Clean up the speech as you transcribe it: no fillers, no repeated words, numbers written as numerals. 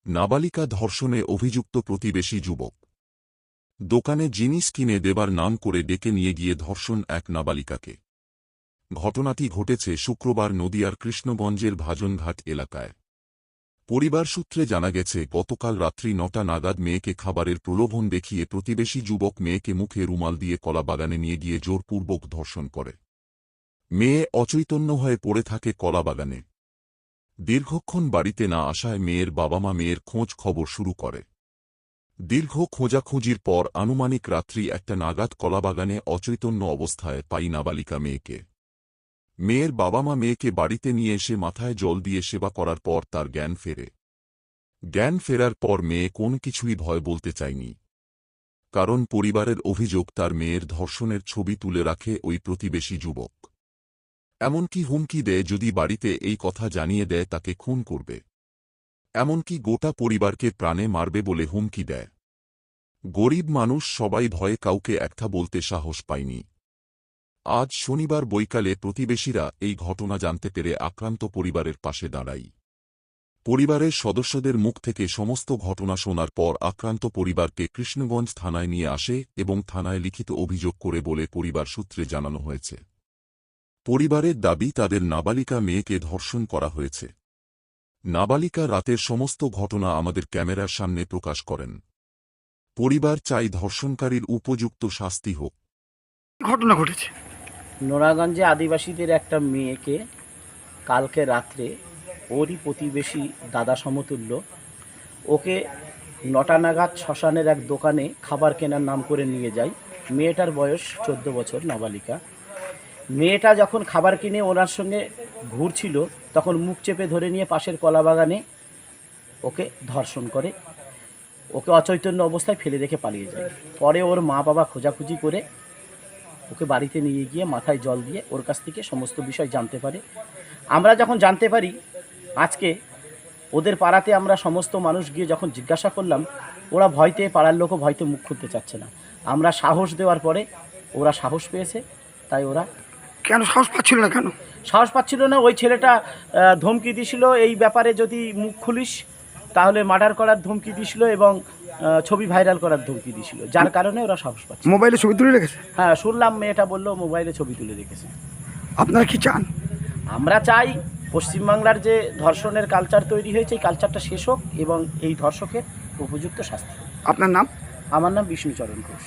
নাবালিকা ধর্ষণে অভিযুক্ত প্রতিবেশী যুবক। দোকানে জিনিস কিনে দেবার নাম করে ডেকে নিয়ে গিয়ে ধর্ষণ এক নাবালিকাকে। ঘটনাটি ঘটেছে শুক্রবার নদিয়ার কৃষ্ণগঞ্জের ভাজনঘাট এলাকায়। পরিবার সূত্রে জানা গেছে, গতকাল রাত্রি ৯টা নাগাদ মেয়েকে খাবারের প্রলোভন দেখিয়ে প্রতিবেশী যুবক মেয়েকে মুখে রুমাল দিয়ে কলাবাগানে নিয়ে গিয়ে জোরপূর্বক ধর্ষণ করে। মেয়ে অচৈতন্য হয়ে পড়ে থাকে কলাবাগানে। দীর্ঘক্ষণ বাড়িতে না আসায় মেয়ের বাবা মা মেয়ের খোঁজ খবর শুরু করে। দীর্ঘ খোঁজাখুঁজির পর আনুমানিক রাত্রি ১টা নাগাদ কলাবাগানে অচৈতন্য অবস্থায় পাই নাবালিকা মেয়েকে। মেয়ের বাবা মা মেয়েকে বাড়িতে নিয়ে এসে মাথায় জল দিয়ে সেবা করার পর তার জ্ঞান ফেরে। জ্ঞান ফেরার পর মেয়ে কোন কিছুই ভয় বলতে চায়নি, কারণ পরিবারের অভিযোগ তার মেয়ের ধর্ষণের ছবি তুলে রাখে ওই প্রতিবেশী যুবক। এমনকি হুমকি দেয় যদি বাড়িতে এই কথা জানিয়ে দেয় তাকে খুন করবে, এমনকি গোটা পরিবারকে প্রাণে মারবে বলে হুমকি দেয়। গরিব মানুষ সবাই ভয়ে কাউকে একটা বলতে সাহস পায়নি। আজ শনিবার বৈকালে প্রতিবেশীরা এই ঘটনা জানতে পেরে আক্রান্ত পরিবারের পাশে দাঁড়ায়। পরিবারের সদস্যদের মুখ থেকে সমস্ত ঘটনা শোনার পর আক্রান্ত পরিবারকে কৃষ্ণগঞ্জ থানায় নিয়ে আসে এবং থানায় লিখিত অভিযোগ করে বলে পরিবার সূত্রে জানানো হয়েছে। পরিবারের দাবি, তাদের নাবালিকা মেয়েকে ধর্ষণ করা হয়েছে। নাবালিকা রাতের সমস্ত ঘটনা আমাদের ক্যামেরার সামনে প্রকাশ করেন। পরিবার চাই ধর্ষণকারীর উপযুক্ত শাস্তি হোক। ঘটনা ঘটেছে নোরাগঞ্জে আদিবাসীদের একটা মেয়েকে কালকে রাত্রে ওরই প্রতিবেশী দাদা সমতুল্য ওকে ৯টা নাগাদ শ্মশানের এক দোকানে খাবার কেনার নাম করে নিয়ে যায়। মেয়েটার বয়স 14 বছর, নাবালিকা। মেয়েটা যখন খাবার কিনে ওনার সঙ্গে ঘুরছিল তখন মুখ চেপে ধরে নিয়ে পাশের কলাবাগানে ওকে ধর্ষণ করে। ওকে অচৈতন্য অবস্থায় ফেলে রেখে পালিয়ে যায়। পরে ওর মা বাবা খোঁজাখুঁজি করে ওকে বাড়িতে নিয়ে গিয়ে মাথায় জল দিয়ে ওর কাছ থেকে সমস্ত বিষয় জানতে পারে। আমরা যখন জানতে পারি আজকে, ওদের পাড়াতে আমরা সমস্ত মানুষ গিয়ে যখন জিজ্ঞাসা করলাম, ওরা ভয়তে, পাড়ার লোকও ভয়তে মুখ খুলতে চাচ্ছে না। আমরা সাহস দেওয়ার পরে ওরা সাহস পেয়েছে। তাই ওরা কেন সাহস পাচ্ছিল না? কেন সাহস পাচ্ছিল না? ওই ছেলেটা ধমকি দিছিল, এই ব্যাপারে যদি মুখ খুলিস তাহলে মার্ডার করার ধমকি দিছিল এবং ছবি ভাইরাল করার ধমকি দিছিল, যার কারণে ওরা সাহস পাচ্ছে। মোবাইলে ছবি তুলে রেখেছে? হ্যাঁ, শুনলাম মেয়েটা বললো মোবাইলে ছবি তুলে রেখেছে। আপনারা কি চান? আমরা চাই পশ্চিমবাংলার যে ধর্ষণের কালচার তৈরি হয়েছে এই কালচারটা শেষ হোক এবং এই ধর্ষকের উপযুক্ত শাস্তি। আপনার নাম? আমার নাম বিষ্ণুচরণ ঘোষ।